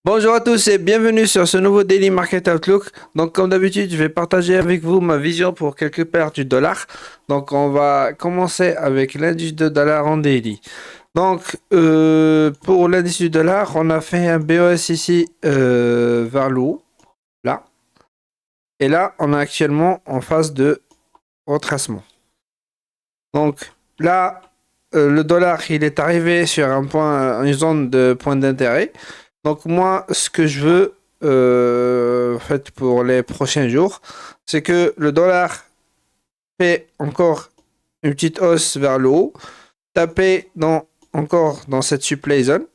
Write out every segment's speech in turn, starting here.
Bonjour à tous et bienvenue sur ce nouveau Daily Market Outlook. Donc comme d'habitude, je vais partager avec vous ma vision pour quelques paires du dollar. Donc on va commencer avec l'indice de dollar en daily. Donc pour l'indice du dollar, on a fait un BOS ici vers le haut, là. Et là, on est actuellement en phase de retracement. Donc là, le dollar, il est arrivé sur un point, une zone de point d'intérêt. Donc moi, ce que je veux, en fait, pour les prochains jours, c'est que le dollar fait encore une petite hausse vers le haut, taper encore dans cette supply zone,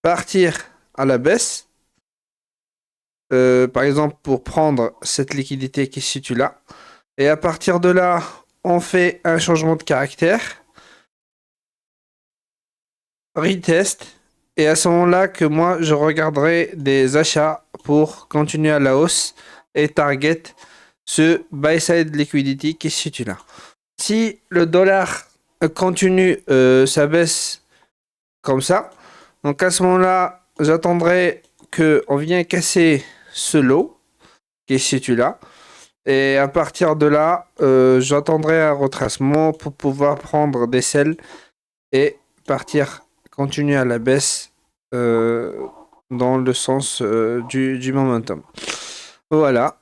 partir à la baisse, par exemple pour prendre cette liquidité qui se situe là. Et à partir de là, on fait un changement de caractère, retest, et à ce moment-là que moi, je regarderai des achats pour continuer à la hausse et target ce buy side liquidity qui se situe là. Si le dollar continue sa baisse comme ça, donc à ce moment-là, j'attendrai qu'on vienne casser ce lot qui se situe là. Et à partir de là, j'attendrai un retracement pour pouvoir prendre des sells et partir, continuer à la baisse euh, dans le sens du momentum. Voilà.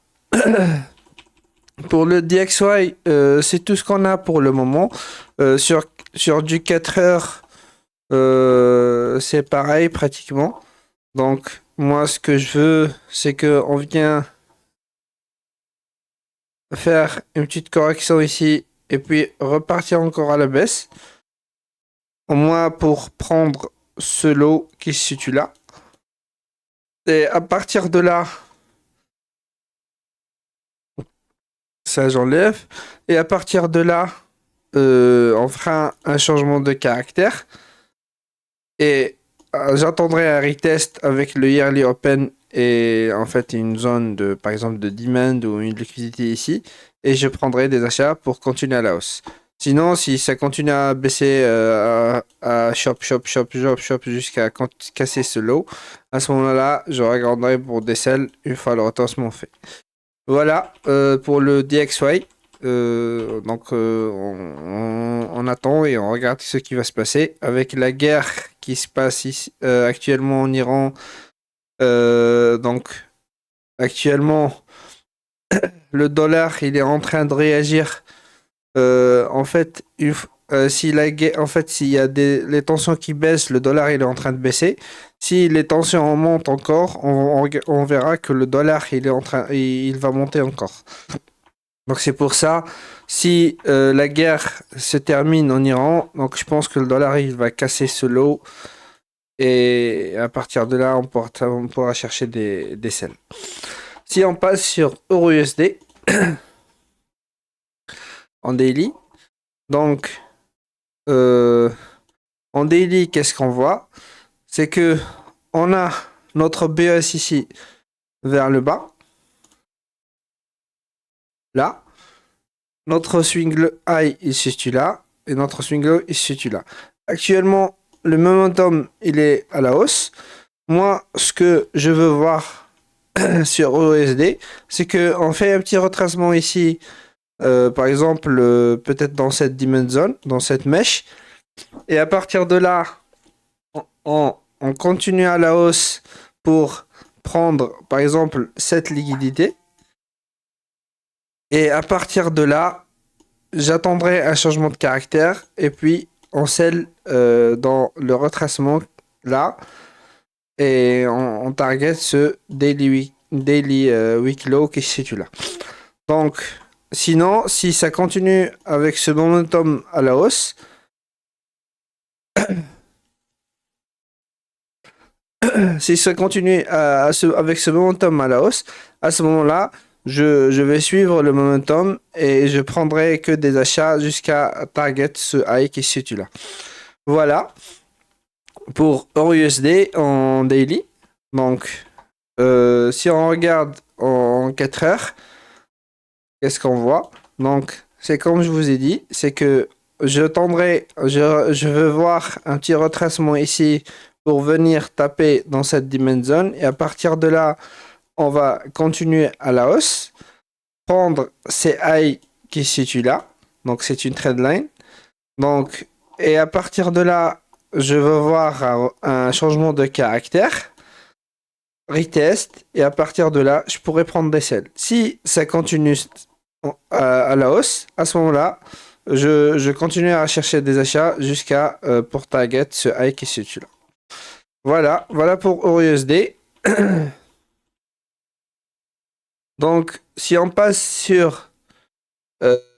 Pour le DXY, c'est tout ce qu'on a pour le moment. Sur du 4 heures, c'est pareil pratiquement. Donc, moi, ce que je veux, c'est qu'on vient faire une petite correction ici et puis repartir encore à la baisse. Au moins pour prendre ce lot qui se situe là. Et à partir de là, ça j'enlève. Et à partir de là, on fera un changement de caractère. Et j'attendrai un retest avec le yearly open et en fait une zone de, par exemple, de demand ou une liquidité ici. Et je prendrai des achats pour continuer à la hausse. Sinon, si ça continue à baisser à shop jusqu'à casser ce lot, à ce moment-là, je regarderai pour des sells une fois le retournement fait. Voilà pour le DXY. On attend et on regarde ce qui va se passer avec la guerre qui se passe ici, actuellement en Iran. Donc actuellement, le dollar il est en train de réagir. En fait, si en fait, s'il y a les tensions qui baissent, le dollar il est en train de baisser. Si les tensions montent encore, on verra que le dollar il va monter encore. Donc c'est pour ça, si la guerre se termine en Iran, donc je pense que le dollar il va casser ce lot et à partir de là on pourra chercher des sells. Si on passe sur EURUSD en daily, donc en daily qu'est-ce qu'on voit? C'est que on a notre BES ici vers le bas, là, notre swing high il se situe là et notre swing low il se situe là. Actuellement le momentum il est à la hausse. Moi, ce que je veux voir sur EURUSD, c'est qu'on fait un petit retracement ici, par exemple, peut-être dans cette demand zone, dans cette mèche, et à partir de là, on continue à la hausse pour prendre, par exemple, cette liquidité, et à partir de là, j'attendrai un changement de caractère, et puis on scelle dans le retracement là, et on target ce daily week low qui se situe là. Donc, sinon, si ça continue avec ce momentum à la hausse, si ça continue avec ce momentum à la hausse, à ce moment-là, je vais suivre le momentum et je prendrai que des achats jusqu'à target ce high qui se situe là. Voilà pour EURUSD en daily. Donc, si on regarde en 4 heures, qu'est-ce qu'on voit? Donc, c'est comme je vous ai dit, c'est que je veux voir un petit retracement ici pour venir taper dans cette dimension zone. Et à partir de là, on va continuer à la hausse, prendre ces high qui se situent là. Donc, c'est une trendline. Donc, et à partir de là, je veux voir un changement de caractère, retest, et à partir de là, je pourrais prendre des sells. Si ça continue à la hausse, à ce moment-là, je continue à chercher des achats jusqu'à pour target ce high qui se situe là. Voilà pour EURUSD. Donc, si on passe sur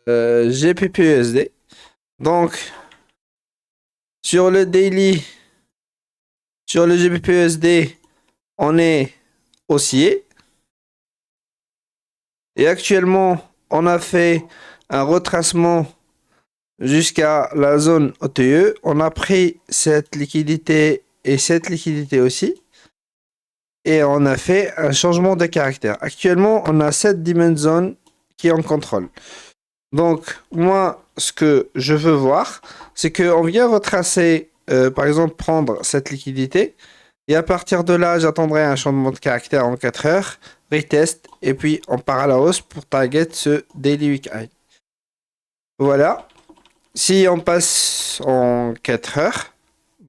GBPUSD, donc sur le daily, sur le GBPUSD, on est haussier. Et actuellement, on a fait un retracement jusqu'à la zone OTE. On a pris cette liquidité et cette liquidité aussi. Et on a fait un changement de caractère. Actuellement, on a cette dimension zone qui est en contrôle. Donc, moi, ce que je veux voir, c'est qu'on vient retracer, par exemple, prendre cette liquidité. Et à partir de là, j'attendrai un changement de caractère en 4 heures, retest, et puis on part à la hausse pour target ce daily week high. Voilà. Si on passe en 4 heures,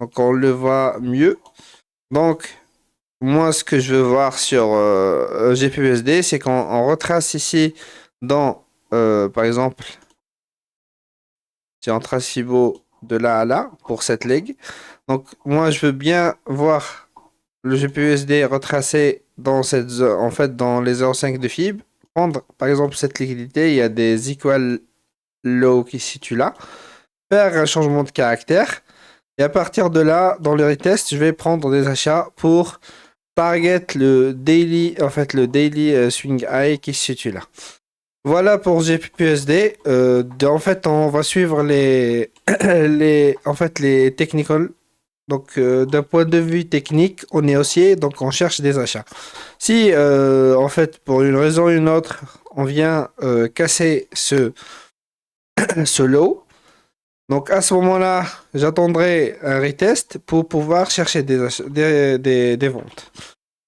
donc on le voit mieux. Donc, moi, ce que je veux voir sur GPUSD, c'est qu'on retrace ici dans, par exemple, si on trace FIBO de là à là pour cette leg. Donc, moi, je veux bien voir le GPUSD retracé dans cette zone, en fait, dans les 0,5 de FIB. Prendre, par exemple, cette liquidité, il y a des equal low qui se situent là. Faire un changement de caractère. Et à partir de là, dans le retest, je vais prendre des achats pour target le daily, en fait, le daily swing high qui se situe là. Voilà pour GPUSD. En fait, on va suivre les technical. Donc, d'un point de vue technique, on est haussier, donc on cherche des achats. Si, en fait, pour une raison ou une autre, on vient casser ce low, donc à ce moment-là, j'attendrai un retest pour pouvoir chercher des ventes.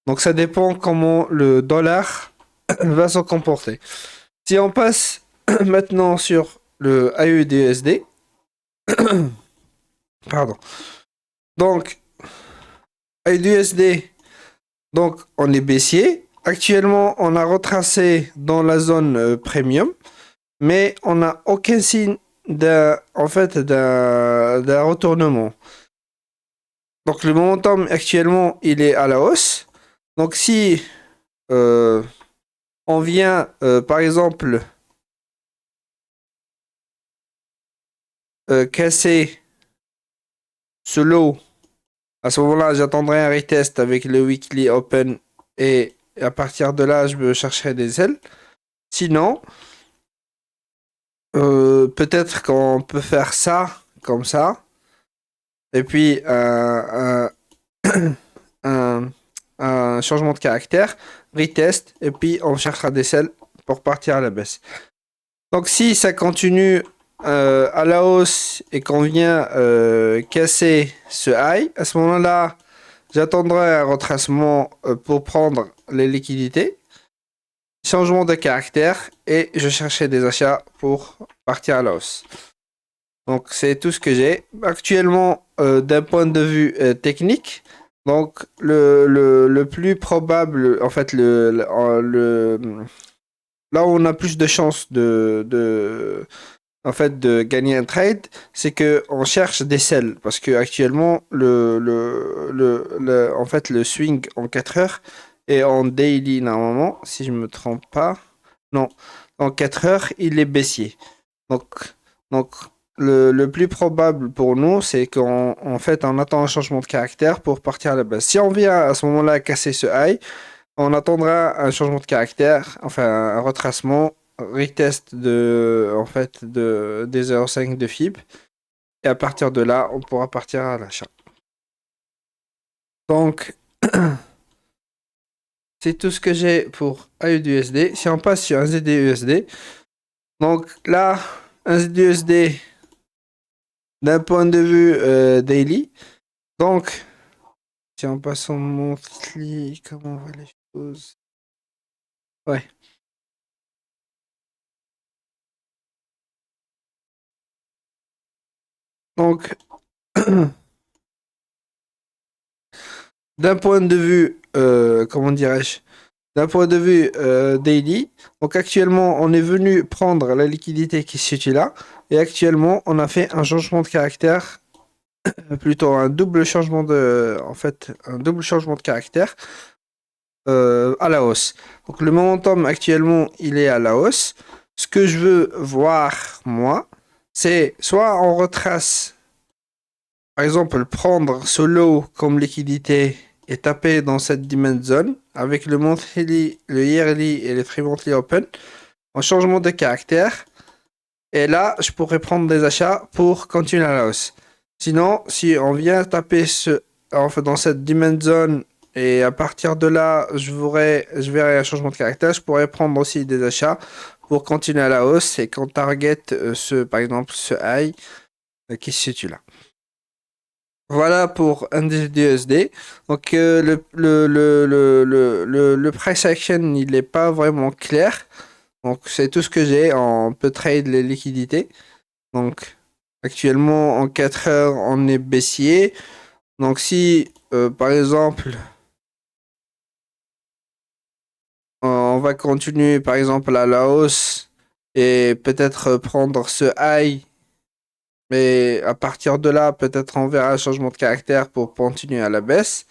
Donc, ça dépend comment le dollar va se comporter. Si on passe maintenant sur le AUDUSD, pardon. Donc, AUDUSD, donc on est baissier. Actuellement, on a retracé dans la zone premium, mais on n'a aucun signe d'un retournement. Donc le momentum actuellement, il est à la hausse. Donc si on vient, par exemple, casser ce low, à ce moment-là, j'attendrai un retest avec le weekly open et à partir de là, je me chercherai des ailes. Sinon, peut-être qu'on peut faire ça comme ça. Et puis un, un changement de caractère, retest, et puis on cherchera des selles pour partir à la baisse. Donc si ça continue à la hausse et qu'on vient casser ce high, à ce moment-là, j'attendrai un retracement pour prendre les liquidités, changement de caractère, et je chercherai des achats pour partir à la hausse. Donc c'est tout ce que j'ai. Actuellement, d'un point de vue technique, donc le plus probable, en fait, là où on a plus de chances en fait, de gagner un trade, c'est que on cherche des sells. Parce que actuellement, en fait, le swing en 4 heures et en daily, normalement, si je me trompe pas, non, en 4 heures, il est baissier. Donc le plus probable pour nous, c'est qu'en fait, on attend un changement de caractère pour partir à la baisse. Si on vient à ce moment-là casser ce high, on attendra un changement de caractère, enfin un retracement, retest en fait, des 0,5 de FIB. Et à partir de là, on pourra partir à l'achat. Donc, c'est tout ce que j'ai pour AUDUSD. Si on passe sur un ZDUSD, donc là, un ZDUSD d'un point de vue daily. Donc, Si on passe en monthly, comment on voit les choses? Ouais. Donc, d'un point de vue, comment dirais-je? D'un point de vue daily, donc actuellement, on est venu prendre la liquidité qui se situe là, et actuellement, on a fait un changement de caractère, plutôt un double changement en fait, un double changement de caractère à la hausse. Donc le momentum actuellement, il est à la hausse. Ce que je veux voir, moi, c'est soit on retrace, par exemple, prendre ce lot comme liquidité et taper dans cette demand zone avec le monthly, le yearly et le tri-monthly open en changement de caractère. Et là, je pourrais prendre des achats pour continuer à la hausse. Sinon, si on vient taper enfin, dans cette demand zone et à partir de là, je verrai un changement de caractère, je pourrais prendre aussi des achats pour continuer à la hausse et qu'on target par exemple, ce high qui se situe là. Voilà pour indice USD. Donc le price action, il n'est pas vraiment clair. Donc c'est tout ce que j'ai. On peut trade les liquidités. Donc actuellement en 4 heures, on est baissier. Donc si par exemple on va continuer par exemple à la hausse et peut-être prendre ce high, mais à partir de là, peut-être on verra un changement de caractère pour continuer à la baisse.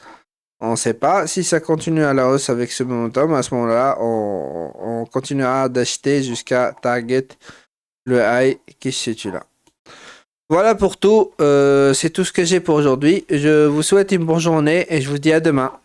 On ne sait pas. Si ça continue à la hausse avec ce momentum, à ce moment-là, on continuera d'acheter jusqu'à target le high qui se situe là. Voilà pour tout. C'est tout ce que j'ai pour aujourd'hui. Je vous souhaite une bonne journée et je vous dis à demain.